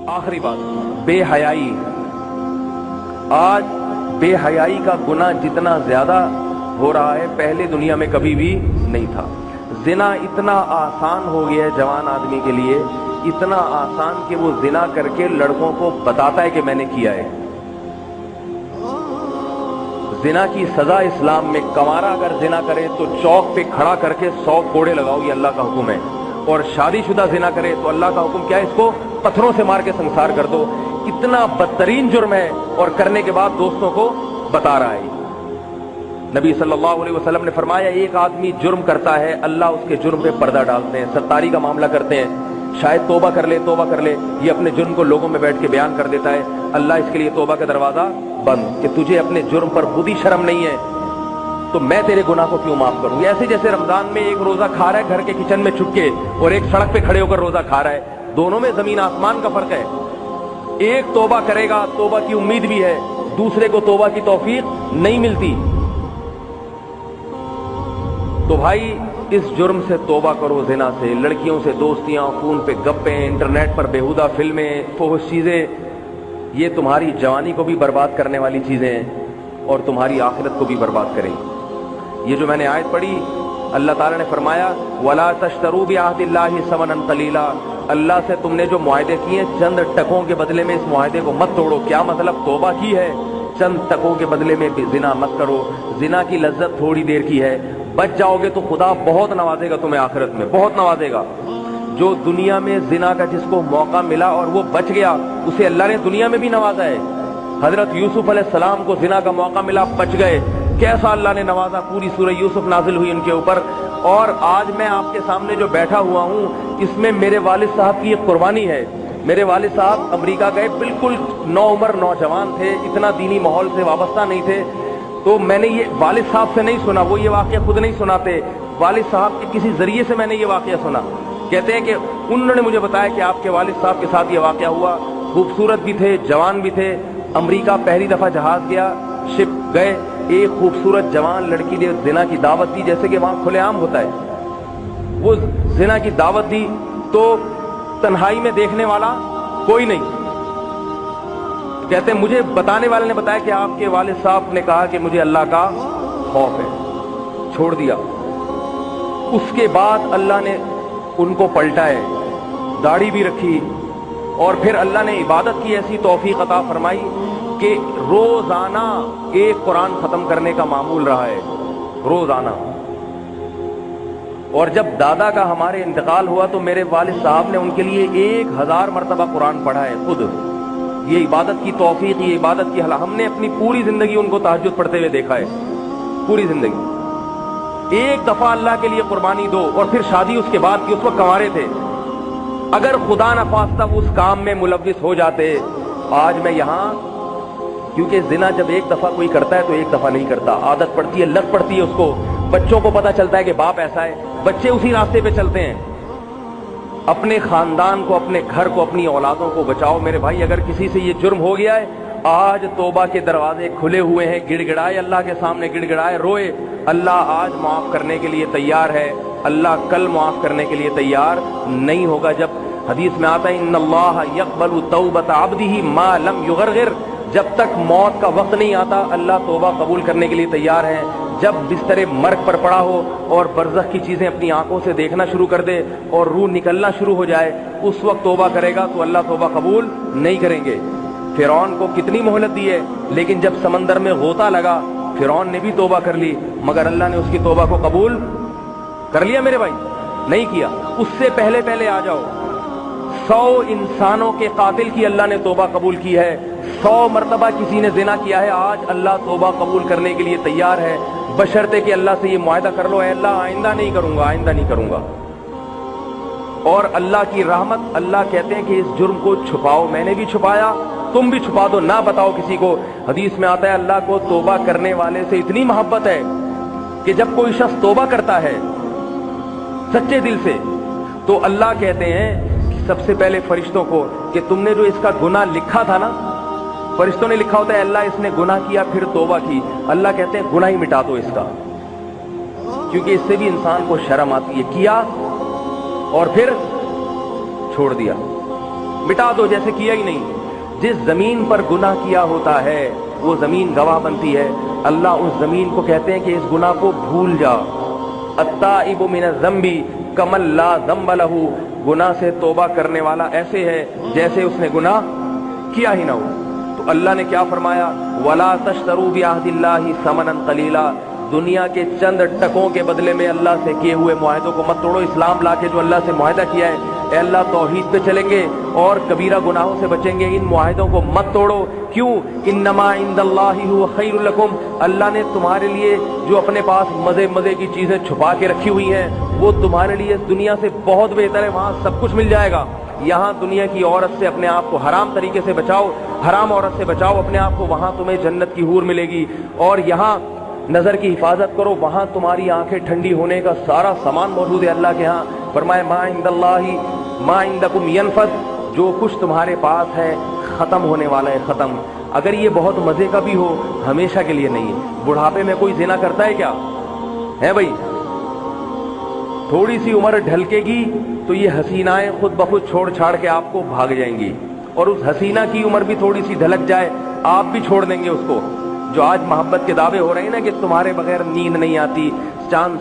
आखिरी बात, बेहयाई। आज बेहयाई का गुनाह जितना ज्यादा हो रहा है, पहले दुनिया में कभी भी नहीं था। जिना इतना आसान हो गया है जवान आदमी के लिए, इतना आसान कि वो जिना करके लड़कों को बताता है कि मैंने किया है। जिना की सजा इस्लाम में, कंवारा अगर जिना करे तो चौक पे खड़ा करके 100 कोड़े लगाओ, ये अल्लाह का हुक्म है। और शादीशुदा जिना करे तो अल्लाह का हुक्म क्या है, इसको पत्थरों से मार के संसार कर दो। इतना बदतरीन जुर्म है, और करने के बाद दोस्तों को बता रहा है। नबी सल्लल्लाहु अलैहि वसल्लम ने फरमाया, एक आदमी जुर्म करता है, अल्लाह उसके जुर्म पे पर्दा डालते हैं, सत्तारी का मामला करते हैं। शायद तौबा कर ले, तौबा कर ले, ये अपने जुर्म को लोगों में बैठ के बयान कर देता है, अल्लाह इसके लिए तौबा का दरवाजा बंद, कि तुझे अपने जुर्म पर खुद ही शर्म नहीं है तो मैं तेरे गुनाह को क्यों माफ करूं। ऐसे जैसे रमजान में एक रोजा खा रहा है घर के किचन में छुप के, और एक सड़क पे खड़े होकर रोजा खा रहा है, दोनों में जमीन आसमान का फर्क है। एक तौबा करेगा, तौबा की उम्मीद भी है, दूसरे को तौबा की तौफीक नहीं मिलती। तो भाई इस जुर्म से तौबा करो, जिना से, लड़कियों से दोस्तियां, फोन पे गप्पे, इंटरनेट पर बेहुदा फिल्में, फौश चीजें, ये तुम्हारी जवानी को भी बर्बाद करने वाली चीजें हैं और तुम्हारी आखिरत को भी बर्बाद करेंगी। ये जो मैंने आयत पढ़ी, अल्लाह ताला ने फरमाया, वला तश्तरू बिअहदिल्लाहि समनन कलीला, अल्लाह से तुमने जो मुआहदे किए चंद टकों के बदले में इस मुआहदे को मत तोड़ो। क्या मतलब, तौबा की है, चंद टकों के बदले में जिना मत करो। जिना की लज्जत थोड़ी देर की है, बच जाओगे तो खुदा बहुत नवाजेगा तुम्हें, आखिरत में बहुत नवाजेगा। जो दुनिया में जिना का जिसको मौका मिला और वो बच गया, उसे अल्लाह ने दुनिया में भी नवाजा है। हजरत यूसुफ अलैहिस्सलाम को जिना का मौका मिला, बच गए, कैसा अल्लाह ने नवाजा, पूरी सूरह यूसुफ नाजिल हुई उनके ऊपर। और आज मैं आपके सामने जो बैठा हुआ हूं, इसमें मेरे वालिद साहब की एक कुर्बानी है। मेरे वालिद साहब अमेरिका गए, बिल्कुल नौउम्र नौजवान थे, इतना दीनी माहौल से वाबस्ता नहीं थे। तो मैंने ये वालिद साहब से नहीं सुना, वो ये वाकया खुद नहीं सुनाते, वालिद साहब के किसी जरिए से मैंने ये वाकया सुना। कहते हैं कि उन्होंने मुझे बताया कि आपके वालिद साहब के साथ ये वाकया हुआ, खूबसूरत भी थे, जवान भी थे। अमेरिका पहली दफा जहाज गया, शिप गए, एक खूबसूरत जवान लड़की ने जिना की दावत दी, जैसे कि वहां खुलेआम होता है। वो जिना की दावत दी तो तन्हाई में देखने वाला कोई नहीं। कहते हैं मुझे बताने वाले ने बताया कि आपके वालिद साहब ने कहा कि मुझे अल्लाह का खौफ है, छोड़ दिया। उसके बाद अल्लाह ने उनको पलटा है, दाढ़ी भी रखी, और फिर अल्लाह ने इबादत की ऐसी तौफीक अता फरमाई कि रोजाना एक कुरान खत्म करने का मामूल रहा है, रोजाना। और जब दादा का हमारे इंतकाल हुआ तो मेरे वालिद साहब ने उनके लिए 1000 मरतबा कुरान पढ़ा है खुद। ये इबादत की तौफीक, ये इबादत की हला, हमने अपनी पूरी जिंदगी उनको तहज्जुद पढ़ते हुए देखा है, पूरी जिंदगी। एक दफा अल्लाह के लिए कुर्बानी दो, और फिर शादी उसके बाद की, उस वक्त कंवारे थे। अगर खुदा न खास्ता उस काम में मुलव्विस हो जाते, आज मैं यहां, क्योंकि जिना जब एक दफा कोई करता है तो एक दफा नहीं करता, आदत पड़ती है, लत पड़ती है उसको। बच्चों को पता चलता है कि बाप ऐसा है, बच्चे उसी रास्ते पे चलते हैं। अपने खानदान को, अपने घर को, अपनी औलादों को बचाओ मेरे भाई। अगर किसी से ये जुर्म हो गया है, आज तौबा के दरवाजे खुले हुए हैं, गिड़गिड़ाए, अल्लाह के सामने गिड़गिड़ाए, रोए। अल्लाह आज माफ करने के लिए तैयार है, अल्लाह कल माफ करने के लिए तैयार नहीं होगा। जब हदीस में आता है, इन्नल्लाह यक़बलु तौबत अब्दिही मा लम युग़रग़िर, जब तक मौत का वक्त नहीं आता अल्लाह तौबा कबूल करने के लिए तैयार है। जब बिस्तरे मर्ग पर पड़ा हो और बरज़ख की चीजें अपनी आंखों से देखना शुरू कर दे और रूह निकलना शुरू हो जाए, उस वक्त तौबा करेगा तो अल्लाह तौबा कबूल नहीं करेंगे। फिरौन को कितनी मोहलत दी है, लेकिन जब समंदर में गोता लगा, फिरौन ने भी तौबा कर ली, मगर अल्लाह ने उसकी तौबा को कबूल कर लिया मेरे भाई? नहीं किया। उससे पहले पहले आ जाओ, 100 इंसानों के कातिल की अल्लाह ने तौबा कबूल की है, 100 मरतबा किसी ने जिना किया है, आज अल्लाह तौबा कबूल करने के लिए तैयार है, बशर्ते कि अल्लाह से ये मुआहदा कर लो, अल्लाह आइंदा नहीं करूंगा, आइंदा नहीं करूंगा। और अल्लाह की रहमत, अल्लाह कहते हैं कि इस जुर्म को छुपाओ, मैंने भी छुपाया, तुम भी छुपा दो, ना बताओ किसी को। हदीस में आता है अल्लाह को तौबा करने वाले से इतनी मोहब्बत है कि जब कोई शख्स तौबा करता है सच्चे दिल से, तो अल्लाह कहते हैं कि सबसे पहले फरिश्तों को कि तुमने जो इसका गुनाह लिखा था ना, फरिश्तों ने लिखा होता है अल्लाह इसने गुनाह किया फिर तौबा की, अल्लाह कहते हैं गुनाह ही मिटा दो इसका, क्योंकि इससे भी इंसान को शर्म आती है। किया और फिर छोड़ दिया, मिटा दो जैसे किया ही नहीं। जिस जमीन पर गुनाह किया होता है वो जमीन गवाह बनती है। अल्लाह उस जमीन को कहते हैं कि इस गुनाह को भूल जा। अत्ताइबु मिनज़ ज़म्बी कमल ला ज़म्ब लहू, गुनाह से तौबा करने वाला ऐसे है जैसे उसने गुनाह किया ही ना हो। तो अल्लाह ने क्या फरमाया, वला तश्तरू बिअहदिल्लाहि समनन कलीला, दुनिया के चंद टकों के बदले में अल्लाह से किए हुए मुआहदों को मत तोड़ो। इस्लाम लाके जो अल्लाह से मुआहदा किया है, ए अल्लाह तौहीद पे चलेंगे और कबीरा गुनाहों से बचेंगे, इन मुआहदों को मत तोड़ो। क्यों? इन्नमा इंदल्लाहि हुवा खैरुल लकुम, अल्लाह ने तुम्हारे लिए जो अपने पास मजे मजे की चीजें छुपा के रखी हुई हैं वो तुम्हारे लिए दुनिया से बहुत बेहतर है, वहां सब कुछ मिल जाएगा। यहाँ दुनिया की औरत से अपने आप को हराम तरीके से बचाओ, हराम औरत से बचाओ अपने आप को, वहां तुम्हें जन्नत की हूर मिलेगी। और यहाँ नजर की हिफाजत करो, वहां तुम्हारी आंखें ठंडी होने का सारा सामान मौजूद है अल्लाह के यहाँ। फरमाए मा इंदल्लाहि मा इंदकुम यनफद, जो कुछ तुम्हारे पास है खत्म होने वाला है, खत्म। अगर ये बहुत मजे का भी हो, हमेशा के लिए नहीं है। बुढ़ापे में कोई जिना करता है क्या? है भाई? थोड़ी सी उम्र ढलकेगी तो ये हसीनाएं खुद ब खुद छोड़ छाड़ के आपको भाग जाएंगी, और उस हसीना की उम्र भी थोड़ी सी ढलक जाए आप भी छोड़ देंगे उसको। जो आज मोहब्बत के दावे हो रहे हैं ना कि तुम्हारे बगैर नींद नहीं आती, चांद